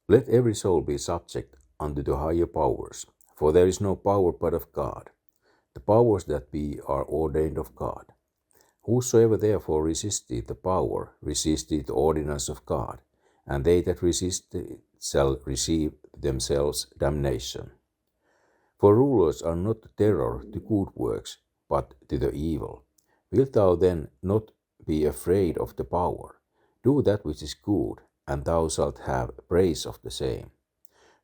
Let every soul be subject unto the higher powers, for there is no power but of God. The powers that be are ordained of God. Whosoever therefore resisteth the power resisteth the ordinance of God, and they that resist it shall receive themselves damnation. For rulers are not a terror to good works, but to the evil. Wilt thou then not be afraid of the power? Do that which is good, and thou shalt have praise of the same.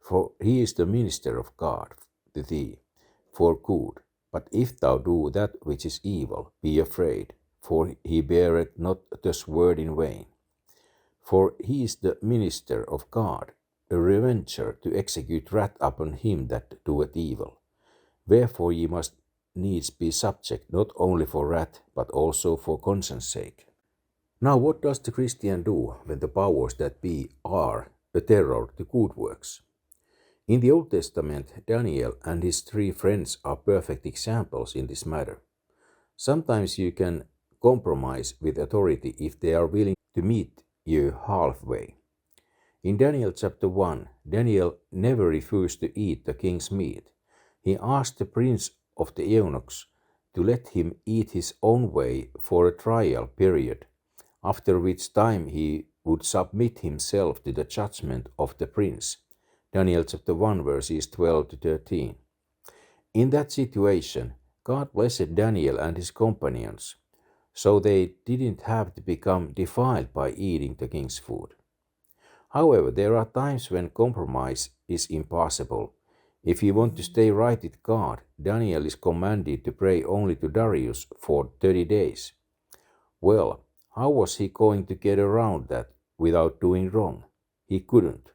For he is the minister of God to thee, for good. But if thou do that which is evil, be afraid, for he beareth not this word in vain. For he is the minister of God, a revenger to execute wrath upon him that doeth evil. Wherefore ye must needs be subject, not only for wrath, but also for conscience sake. Now what does the Christian do when the powers that be are a terror to good works? In the Old Testament, Daniel and his three friends are perfect examples in this matter. Sometimes you can compromise with authority if they are willing to meet you halfway. In Daniel chapter 1, Daniel never refused to eat the king's meat. He asked the prince of the eunuchs to let him eat his own way for a trial period, after which time he would submit himself to the judgment of the prince. Daniel chapter 1 verses 12 to 13. In that situation, God blessed Daniel and his companions, so they didn't have to become defiled by eating the king's food. However, there are times when compromise is impossible. If you want to stay right with God, Daniel is commanded to pray only to Darius for 30 days. Well, how was he going to get around that without doing wrong? He couldn't.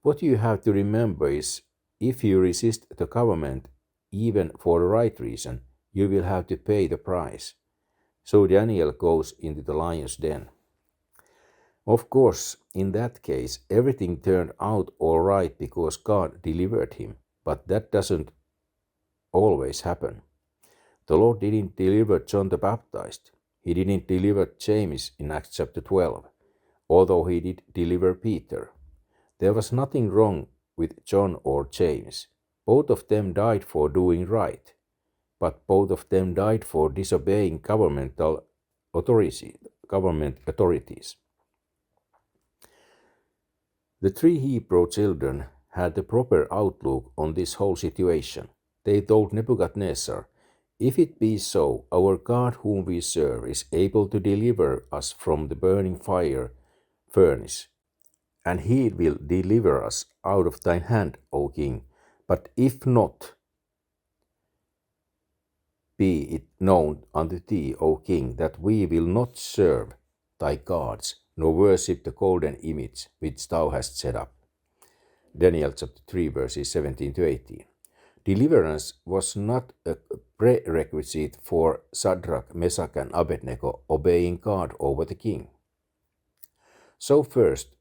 What you have to remember is, if you resist the government, even for the right reason, you will have to pay the price. So Daniel goes into the lion's den. Of course, in that case, everything turned out all right because God delivered him, but that doesn't always happen. The Lord didn't deliver John the Baptist. He didn't deliver James in Acts chapter 12, although he did deliver Peter. There was nothing wrong with John or James. Both of them died for doing right, but both of them died for disobeying governmental authorities. The three Hebrew children had the proper outlook on this whole situation. They told Nebuchadnezzar, "If it be so, our God whom we serve is able to deliver us from the burning furnace, and he will deliver us out of thine hand, O king. But if not, be it known unto thee, O king, that we will not serve thy gods, nor worship the golden image which thou hast set up." Daniel chapter 3 verses 17 to 18. Deliverance was not a prerequisite for Shadrach, Meshach, and Abednego obeying God over the king. So first,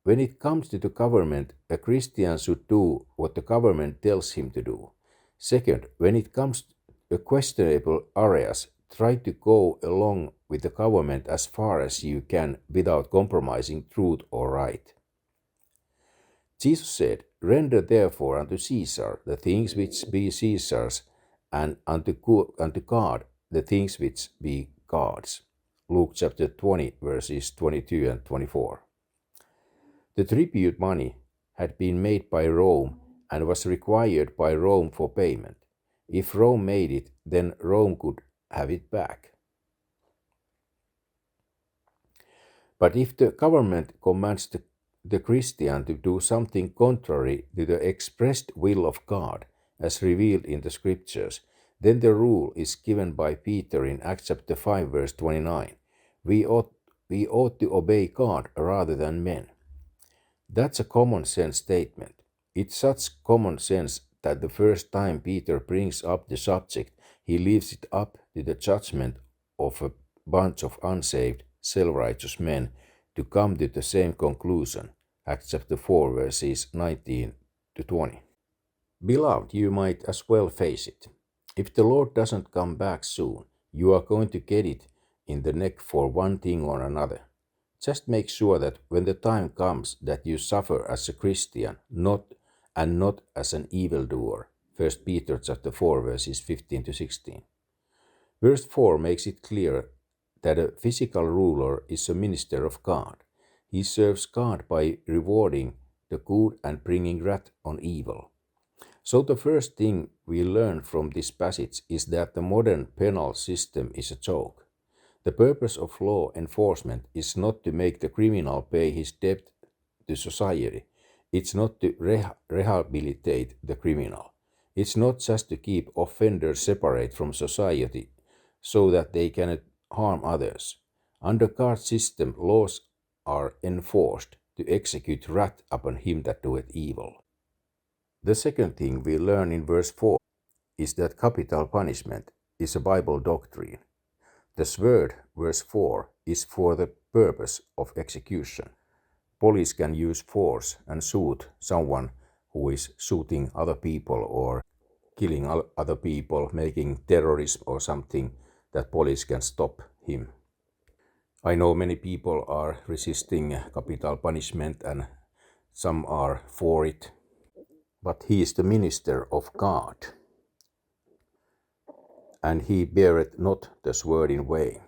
when it comes to the government, a Christian should do what the government tells him to do. Second, when it comes to questionable areas, try to go along with the government as far as you can without compromising truth or right. Jesus said, "Render therefore unto Caesar the things which be Caesar's, and unto God the things which be God's." Luke chapter 20 verses 22 and 24. The tribute money had been made by Rome and was required by Rome for payment. If Rome made it, then Rome could have it back. But if the government commands the Christian to do something contrary to the expressed will of God, as revealed in the scriptures, then the rule is given by Peter in Acts chapter 5 verse 29. We ought to obey God rather than men. That's a common sense statement. It's such common sense that the first time Peter brings up the subject, he leaves it up to the judgment of a bunch of unsaved, self-righteous men to come to the same conclusion. Acts chapter 4 verses 19 to 20. Beloved, you might as well face it. If the Lord doesn't come back soon, you are going to get it in the neck for one thing or another. Just make sure that when the time comes that you suffer as a Christian, not as an evildoer. 1 Peter chapter 4 verses 15 to 16. Verse 4 makes it clear that a physical ruler is a minister of God. He serves God by rewarding the good and bringing wrath on evil. So the first thing we learn from this passage is that the modern penal system is a joke. The purpose of law enforcement is not to make the criminal pay his debt to society. It's not to rehabilitate the criminal. It's not just to keep offenders separate from society so that they cannot harm others. Under God's system, laws are enforced to execute wrath upon him that doeth evil. The second thing we learn in verse 4 is that capital punishment is a Bible doctrine. The sword, verse 4, is for the purpose of execution. Police can use force and shoot someone who is shooting other people or killing other people, making terrorism or something that police can stop him. I know many people are resisting capital punishment and some are for it, but he is the minister of God, and he beareth not the sword in vain.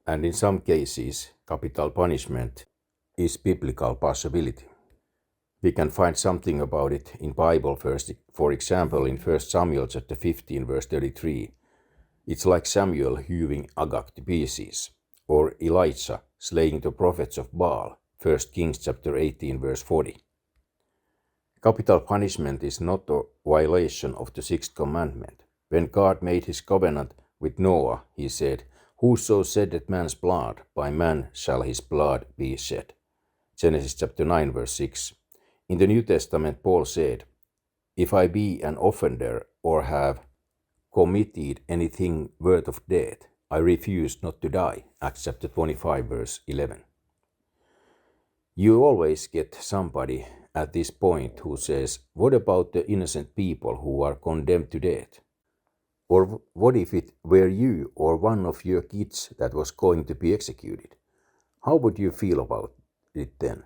And in some cases, capital punishment is biblical possibility. We can find something about it in Bible first. For example, in 1 Samuel chapter 15 verse 33, it's like Samuel hewing Agag to pieces, or Elijah slaying the prophets of Baal, 1 Kings chapter 18 verse 40. Capital punishment is not a violation of the sixth commandment. When God made his covenant with Noah, he said, "Whoso sheddeth man's blood, by man shall his blood be shed." Genesis chapter 9 verse 6. In the New Testament, Paul said, "If I be an offender or have committed anything worth of death, I refuse not to die." Acts chapter 25 verse 11. You always get somebody at this point who says, what about the innocent people who are condemned to death? Or what if it were you or one of your kids that was going to be executed? How would you feel about it then?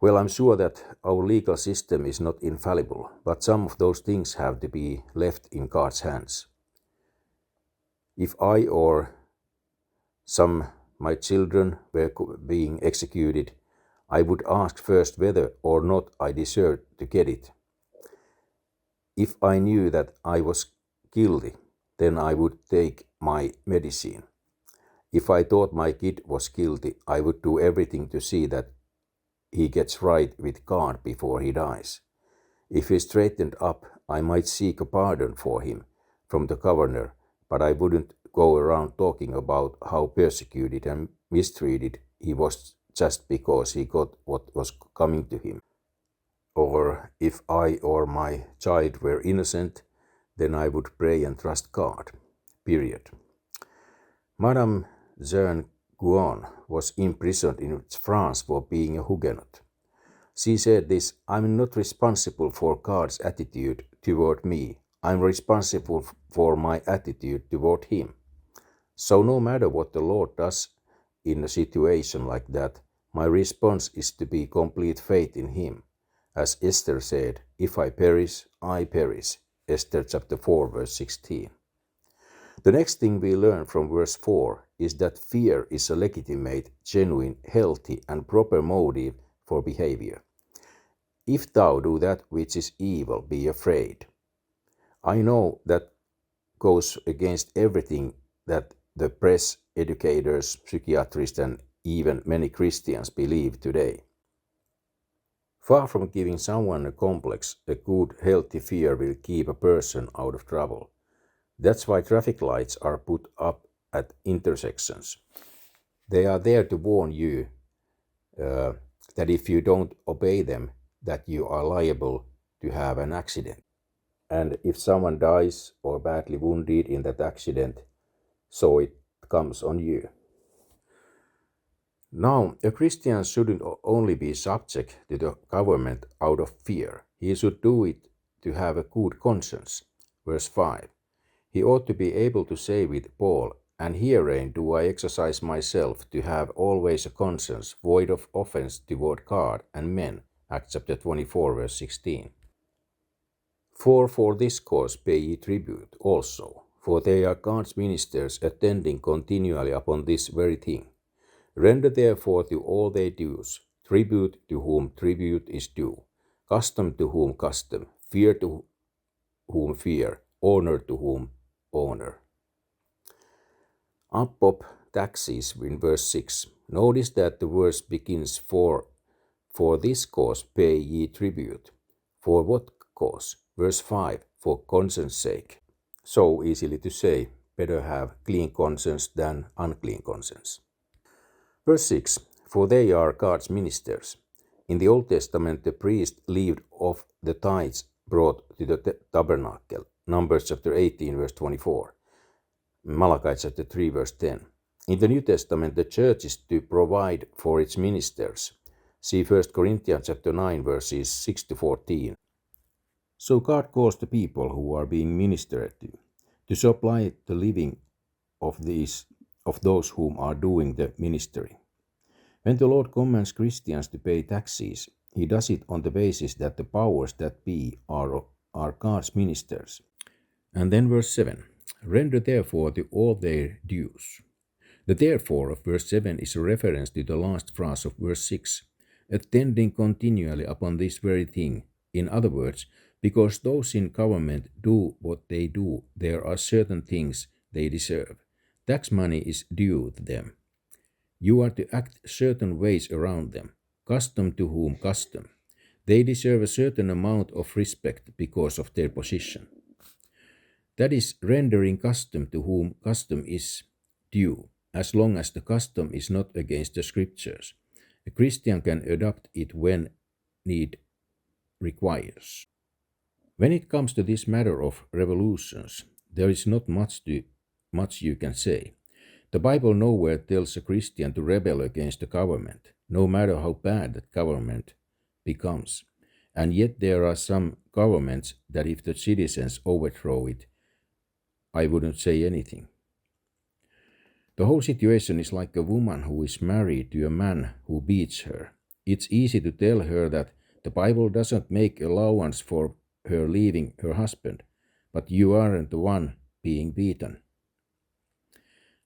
Well, I'm sure that our legal system is not infallible, but some of those things have to be left in God's hands. If I or my children were being executed, I would ask first whether or not I deserved to get it. If I knew that I was guilty, then I would take my medicine. If I thought my kid was guilty, I would do everything to see that he gets right with God before he dies. If he straightened up, I might seek a pardon for him from the governor, but I wouldn't go around talking about how persecuted and mistreated he was just because he got what was coming to him. Or if I or my child were innocent, then I would pray and trust God. Period. Madame Jeanne Guyon was imprisoned in France for being a Huguenot. She said this, "I'm not responsible for God's attitude toward me. I'm responsible for my attitude toward him." So no matter what the Lord does in a situation like that, my response is to be complete faith in him. As Esther said, "If I perish, I perish." Esther chapter 4 verse 16. The next thing we learn from verse 4 is that fear is a legitimate, genuine, healthy, and proper motive for behavior. "If thou do that which is evil, be afraid." I know that goes against everything that the press, educators, psychiatrists, and even many Christians believe today. Far from giving someone a complex, a good, healthy fear will keep a person out of trouble. That's why traffic lights are put up at intersections. They are there to warn you that if you don't obey them, that you are liable to have an accident. And if someone dies or badly wounded in that accident, so it comes on you. Now, a Christian shouldn't only be subject to the government out of fear. He should do it to have a good conscience. Verse 5. He ought to be able to say with Paul And herein do I exercise myself to have always a conscience void of offense toward God and men. Acts chapter 24, verse 16. For this cause pay ye tribute also, for they are God's ministers attending continually upon this very thing. Render therefore to all their dues, tribute to whom tribute is due, custom to whom custom, fear to whom fear, honor to whom honor. Up pop taxes in verse 6. Notice that the verse begins for this cause pay ye tribute. For what cause? Verse 5. For conscience sake. So easily to say, better have clean conscience than unclean conscience. Verse 6. For they are God's ministers. In the Old Testament, the priest lived off the tithes brought to the tabernacle. Numbers chapter 18, verse 24. Malachi chapter 3, verse 10. In the New Testament, the church is to provide for its ministers. See 1 Corinthians chapter 9, verses 6 to 14. So God calls the people who are being ministered to supply the living of those whom are doing the ministry. When the Lord commands Christians to pay taxes, he does it on the basis that the powers that be are God's ministers. And then verse 7. Render therefore to all their dues. The therefore of verse 7 is a reference to the last phrase of verse 6, attending continually upon this very thing. In other words, because those in government do what they do, there are certain things they deserve. Tax money is due to them. You are to act certain ways around them, custom to whom custom. They deserve a certain amount of respect because of their position. That is rendering custom to whom custom is due, as long as the custom is not against the scriptures. A Christian can adopt it when need requires. When it comes to this matter of revolutions, there is not much you can say. The Bible nowhere tells a Christian to rebel against the government, no matter how bad that government becomes. And yet there are some governments that if the citizens overthrow it, I wouldn't say anything. The whole situation is like a woman who is married to a man who beats her. It's easy to tell her that the Bible doesn't make allowance for her leaving her husband, but you aren't the one being beaten.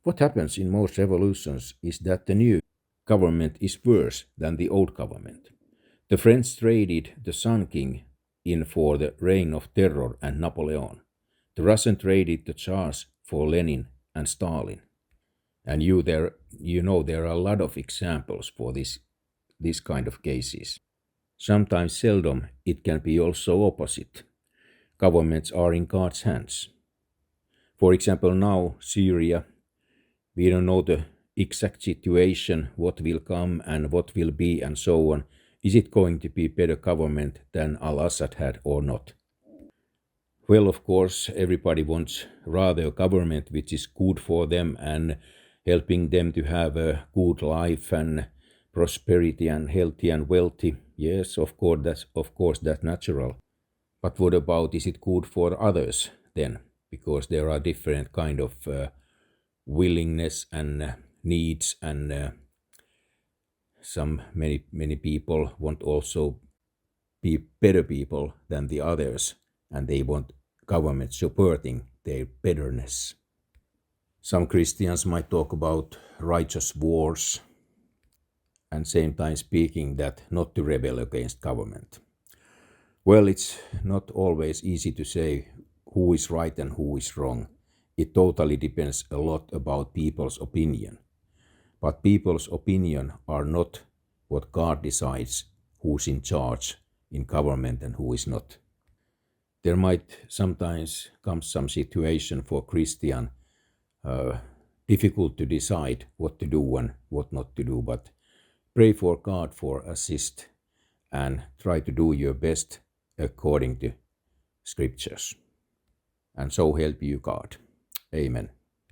What happens in most revolutions is that the new government is worse than the old government. The French traded the Sun King in for the reign of terror and Napoleon. The Russian traded the Tsars for Lenin and Stalin. And there are a lot of examples for this kind of cases. Sometimes seldom it can be also opposite. Governments are in God's hands. For example, now Syria, we don't know the exact situation, what will come and what will be and so on. Is it going to be better government than Al-Assad had or not? Well, of course, everybody wants rather a government which is good for them and helping them to have a good life and prosperity and healthy and wealthy. Yes, of course that's natural. But what about, is it good for others then? Because there are different kind of willingness and needs, and many people want also be better people than the others, and they want government supporting their betterness. Some Christians might talk about righteous wars, and same time speaking that not to rebel against government. Well, it's not always easy to say who is right and who is wrong. It totally depends a lot about people's opinion. But people's opinion are not what God decides who's in charge in government and who is not. There might sometimes come some situation for Christian difficult to decide what to do and what not to do, but pray for God for assist and try to do your best according to scriptures. And so help you God. Amen.